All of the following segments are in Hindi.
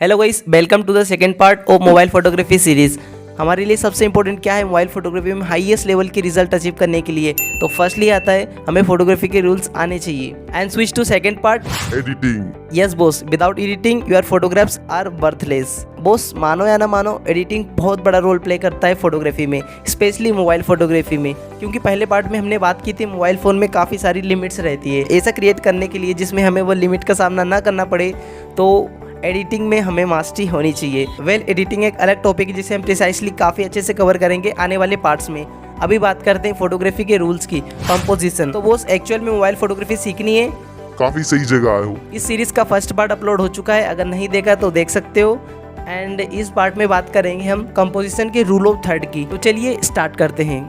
Hello guys, welcome to the second part of mobile photography series. हमारे लिए सबसे इंपॉर्टेंट क्या है मोबाइल फोटोग्राफी में हाईएस्ट लेवल की रिजल्ट अचीव करने के लिए। तो फर्स्टली आता है हमें फोटोग्राफी के रूल्स आने चाहिए। And switch to second part, editing. Yes boss, without editing your photographs are worthless. Boss मानो या ना मानो, एडिटिंग बहुत बड़ा रोल प्ले करता है फोटोग्राफी में, स्पेशली मोबाइल फोटोग्राफी में। क्योंकि पहले पार्ट में हमने बात की थी मोबाइल फ़ोन में काफ़ी सारी लिमिट्स रहती है। ऐसा क्रिएट करने के लिए जिसमें हमें वो लिमिट का सामना ना करना पड़े, तो एडिटिंग में हमें मास्टरी होनी चाहिए। एडिटिंग एक अलग टॉपिक है जिसे हम प्रिसाइसली काफ़ी अच्छे से कवर करेंगे आने वाले पार्ट्स में। अभी बात करते हैं फोटोग्राफी के रूल्स की, कंपोजिशन। तो बॉस एक्चुअल में मोबाइल फोटोग्राफी सीखनी है, काफी सही जगह आए हो। इस सीरीज़ का फर्स्ट पार्ट अपलोड हो चुका है, अगर नहीं देखा तो देख सकते हो। एंड इस पार्ट में बात करेंगे हम कंपोजिशन के रूल ऑफ थर्ड की। तो चलिए स्टार्ट करते हैं।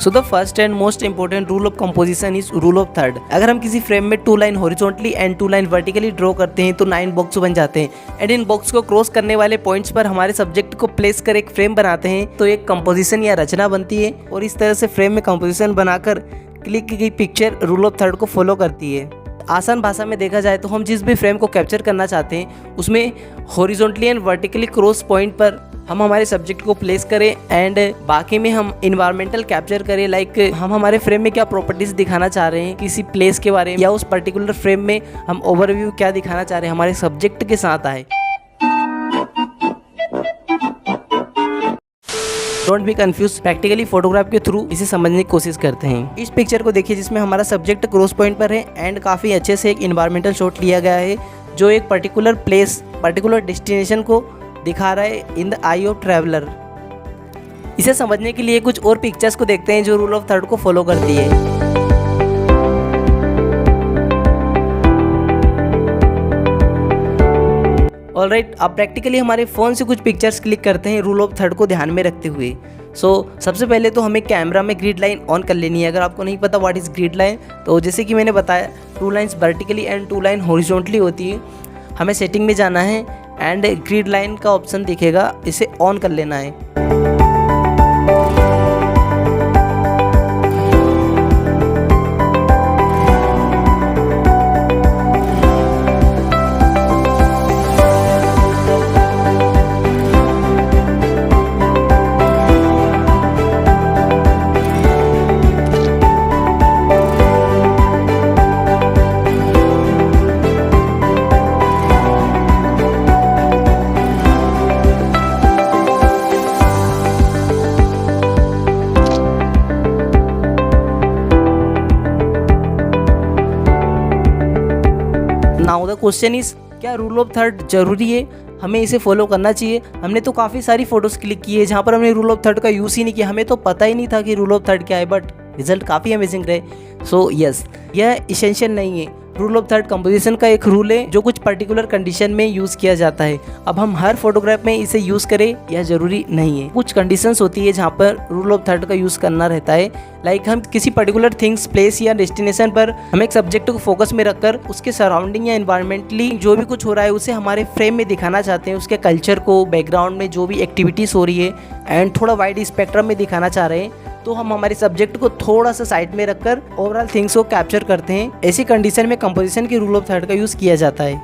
So the first and most important rule of composition is rule of third. अगर हम किसी फ्रेम में 2 line horizontally and 2 line vertically draw करते हैं तो 9 बॉक्स बन जाते हैं। एंड इन बॉक्स को क्रॉस करने वाले पॉइंट्स पर हमारे सब्जेक्ट को प्लेस कर एक फ्रेम बनाते हैं, तो एक कंपोजिशन या रचना बनती है। और इस तरह से फ्रेम में कंपोजिशन बनाकर क्लिक की गई पिक्चर रूल ऑफ थर्ड को फॉलो करती है। आसान भाषा में देखा जाए तो हम जिस भी फ्रेम को कैप्चर करना चाहते हैं उसमें horizontally and vertically cross point पर हम हमारे सब्जेक्ट को प्लेस करें, एंड बाकी में हम इन्वायरमेंटल कैप्चर करें। लाइक हम हमारे फ्रेम में क्या प्रॉपर्टीज दिखाना चाह रहे हैं किसी प्लेस के बारे में, या उस पर्टिकुलर फ्रेम में हम ओवरव्यू क्या दिखाना चाह रहे हैं हमारे सब्जेक्ट के साथ आए। Don't be confuse, practically photograph के थ्रू इसे समझने की कोशिश करते हैं। इस पिक्चर को देखिए जिसमें हमारा सब्जेक्ट क्रॉस पॉइंट पर है एंड काफ़ी अच्छे से एक इन्वायरमेंटल शॉट लिया गया है जो एक पर्टिकुलर प्लेस, पर्टिकुलर डेस्टिनेशन को दिखा रहा है in the I of traveller. इसे समझने के लिए कुछ और पिक्चर्स को देखते हैं जो रूल ऑफ थर्ड को फॉलो करती है। ऑलराइट, अब प्रैक्टिकली हमारे फ़ोन से कुछ पिक्चर्स क्लिक करते हैं रूल ऑफ थर्ड को ध्यान में रखते हुए। सबसे पहले तो हमें कैमरा में ग्रिड लाइन ऑन कर लेनी है। अगर आपको नहीं पता व्हाट इज़ ग्रिड लाइन, तो जैसे कि मैंने बताया 2 lines vertically and 2 line horizontally होती है। हमें सेटिंग में जाना है एंड ग्रिड लाइन का ऑप्शन दिखेगा, इसे ऑन कर लेना है। नाउ द क्वेश्चन इज, क्या रूल ऑफ थर्ड जरूरी है, हमें इसे फॉलो करना चाहिए? हमने तो काफ़ी सारी फोटोज़ क्लिक की है जहाँ पर हमने रूल ऑफ थर्ड का यूज़ ही नहीं किया, हमें तो पता ही नहीं था कि रूल ऑफ थर्ड क्या है, बट रिजल्ट काफ़ी अमेजिंग रहे। सो यस, यह इसेंशियल नहीं है। रूल ऑफ थर्ड कंपोजिशन का एक रूल है जो कुछ पर्टिकुलर कंडीशन में यूज़ किया जाता है। अब हम हर फोटोग्राफ में इसे यूज़ करें यह ज़रूरी नहीं है। कुछ कंडीशंस होती है जहाँ पर रूल ऑफ थर्ड का यूज़ करना रहता है। लाइक हम किसी पर्टिकुलर थिंग्स, प्लेस या डेस्टिनेशन पर हम एक सब्जेक्ट को फोकस में रखकर उसके सराउंडिंग या इन्वायरमेंटली जो भी कुछ हो रहा है उसे हमारे फ्रेम में दिखाना चाहते हैं, उसके कल्चर को, बैकग्राउंड में जो भी एक्टिविटीज़ हो रही है एंड थोड़ा वाइड स्पेक्ट्रम में दिखाना चाह रहे हैं, तो हम हमारे सब्जेक्ट को थोड़ा सा साइड में रखकर ओवरऑल थिंग्स को कैप्चर करते हैं। ऐसी कंडीशन में कंपोजिशन के रूल ऑफ थर्ड का यूज़ किया जाता है।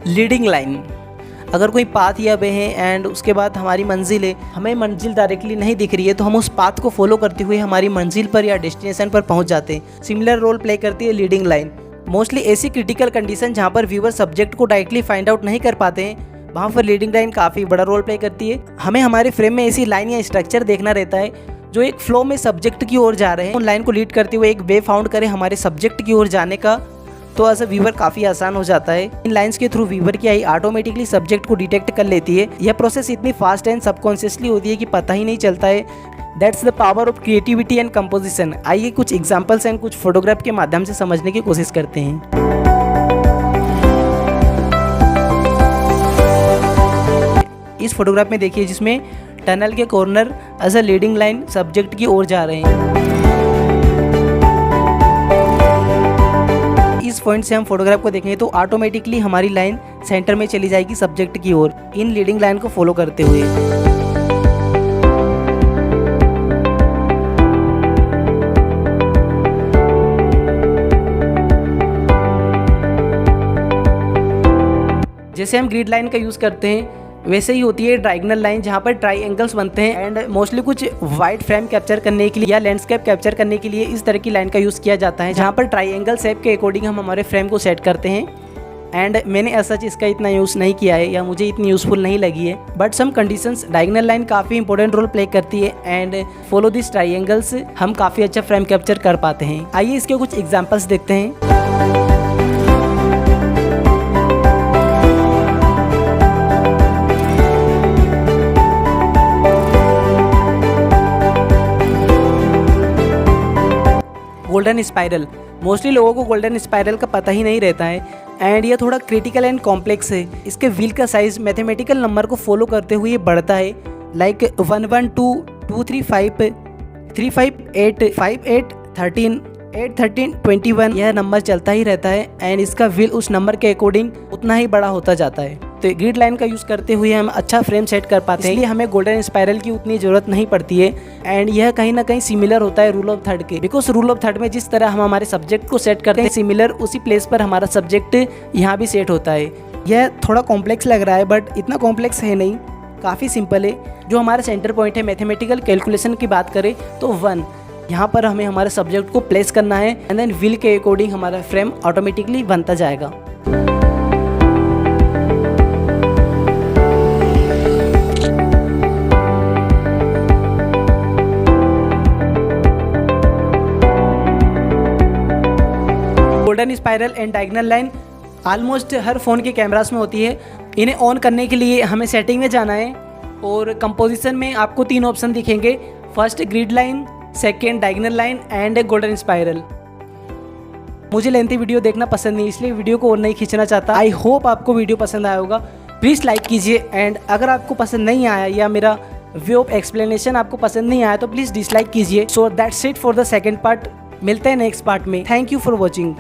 लीडिंग लाइन, अगर कोई पाथ या वे है एंड उसके बाद हमारी मंजिल है, हमें मंजिल डायरेक्टली नहीं दिख रही है, तो हम उस पाथ को फॉलो करते हुए हमारी मंजिल पर या डेस्टिनेशन पर पहुंच जाते हैं। सिमिलर रोल प्ले करती है लीडिंग लाइन। मोस्टली ऐसी क्रिटिकल कंडीशन जहाँ पर व्यूअर सब्जेक्ट को डायरेक्टली फाइंड आउट नहीं कर पाते हैं, वहाँ पर लीडिंग लाइन काफ़ी बड़ा रोल प्ले करती है। हमें हमारे फ्रेम में ऐसी लाइन या स्ट्रक्चर देखना रहता है जो एक फ्लो में सब्जेक्ट की ओर जा रहे हैं। उन लाइन को लीड करते हुए एक वे फाउंड करें हमारे सब्जेक्ट की ओर जाने का, तो एज अ व्यूअर काफ़ी आसान हो जाता है। इन लाइंस के थ्रू व्यूअर की आई ऑटोमेटिकली सब्जेक्ट को डिटेक्ट कर लेती है। यह प्रोसेस इतनी फास्ट एंड सबकॉन्शियसली होती है कि पता ही नहीं चलता है। That's the power of creativity and composition. आइए कुछ एग्जाम्पल्स एंड कुछ फोटोग्राफ के माध्यम से समझने की कोशिश करते हैं। इस फोटोग्राफ में देखिए जिसमें टनल के corner as a leading line subject की ओर जा रहे हैं। जिस पॉइंट से हम फोटोग्राफ को देखेंगे तो ऑटोमेटिकली हमारी लाइन सेंटर में चली जाएगी सब्जेक्ट की ओर, इन लीडिंग लाइन को फॉलो करते हुए। जैसे हम ग्रिड लाइन का यूज़ करते हैं वैसे ही होती है डायगोनल लाइन, जहाँ पर ट्राइएंगल्स बनते हैं एंड मोस्टली कुछ वाइड फ्रेम कैप्चर करने के लिए या लैंडस्केप कैप्चर करने के लिए इस तरह की लाइन का यूज़ किया जाता है, जहाँ पर ट्राइएंगल शेप के अकॉर्डिंग हम हमारे फ्रेम को सेट करते हैं। एंड मैंने ऐसा इसका इतना यूज़ नहीं किया है या मुझे इतनी यूज़फुल नहीं लगी है, but some conditions diagonal line काफ़ी इंपॉर्टेंट रोल प्ले करती है एंड फॉलो दिस ट्राइएंगल्स हम काफ़ी अच्छा फ्रेम कैप्चर कर पाते हैं। आइए इसके कुछ एग्जाम्पल्स देखते हैं। गोल्डन स्पाइरल, मोस्टली लोगों को गोल्डन स्पाइरल का पता ही नहीं रहता है एंड ये थोड़ा क्रिटिकल एंड कॉम्प्लेक्स है। इसके व्हील का साइज मैथमेटिकल नंबर को फॉलो करते हुए बढ़ता है, लाइक 112, 235, 358, 58, 13, 8, 13, 21 यह नंबर चलता ही रहता है एंड इसका व्हील उस नंबर के अकॉर्डिंग उतना ही बड़ा होता जाता है। तो ग्रिड लाइन का यूज़ करते हुए हम अच्छा फ्रेम सेट कर पाते हैं, इसलिए हमें गोल्डन स्पाइरल की उतनी ज़रूरत नहीं पड़ती है एंड यह कहीं ना कहीं सिमिलर होता है रूल ऑफ थर्ड के, बिकॉज रूल ऑफ थर्ड में जिस तरह हम हमारे सब्जेक्ट को सेट करते हैं सिमिलर उसी प्लेस पर हमारा सब्जेक्ट यहाँ भी सेट होता है। यह थोड़ा कॉम्प्लेक्स लग रहा है बट इतना कॉम्प्लेक्स है नहीं, काफ़ी सिंपल है। जो हमारा सेंटर पॉइंट है मैथमेटिकल कैलकुलेशन की बात करें तो 1 यहाँ पर हमें हमारे सब्जेक्ट को प्लेस करना है एंड देन व्हील के अकॉर्डिंग हमारा फ्रेम ऑटोमेटिकली बनता जाएगा। Golden spiral and diagonal line almost her phone के कैमरास में होती है। इन्हें ऑन करने के लिए हमें सेटिंग में जाना है और कंपोजिशन में आपको 3 ऑप्शन दिखेंगे, first grid line, second diagonal line and golden spiral. मुझे लेंथी वीडियो देखना पसंद नहीं, इसलिए वीडियो को और नहीं खींचना चाहता। आई होप आपको वीडियो पसंद आया होगा, प्लीज़ लाइक कीजिए एंड अगर आपको पसंद नहीं आया या मेरा वे ऑफ एक्सप्लेनेशन आपको पसंद नहीं आया तो प्लीज़ डिसलाइक कीजिए। So that's it for the second part, मिलते हैं नेक्स्ट पार्ट में। Thank you for watching.